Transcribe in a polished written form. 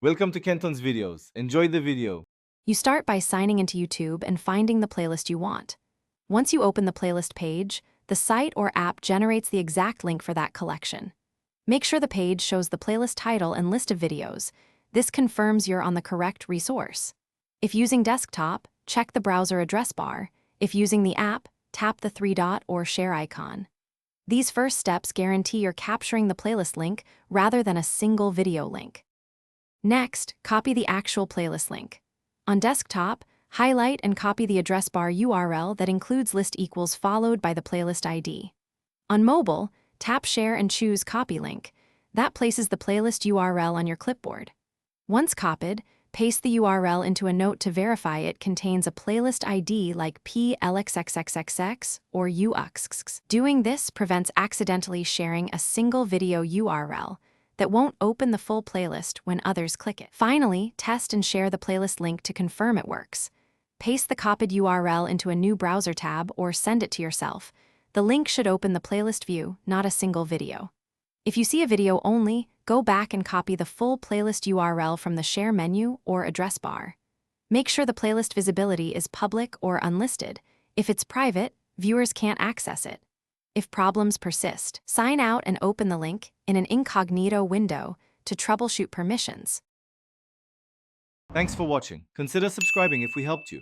Welcome to Kenton's videos. Enjoy the video. You start by signing into YouTube and finding the playlist you want. Once you open the playlist page, the site or app generates the exact link for that collection. Make sure the page shows the playlist title and list of videos. This confirms you're on the correct resource. If using desktop, check the browser address bar. If using the app, tap the three-dot or share icon. These first steps guarantee you're capturing the playlist link rather than a single video link. Next, copy the actual playlist link. On desktop, highlight and copy the address bar URL that includes list equals followed by the playlist ID. On mobile, tap Share and choose Copy Link. That places the playlist URL on your clipboard. Once copied, paste the URL into a note to verify it contains a playlist ID like PLXXXXX or UXX. Doing this prevents accidentally sharing a single video URL that won't open the full playlist when others click it. Finally, test and share the playlist link to confirm it works. Paste the copied URL into a new browser tab or send it to yourself. The link should open the playlist view, not a single video. If you see a video only, go back and copy the full playlist URL from the Share menu or address bar. Make sure the playlist visibility is public or unlisted. If it's private, viewers can't access it. If problems persist, sign out and open the link in an incognito window to troubleshoot permissions. Thanks for watching. Consider subscribing if we helped you.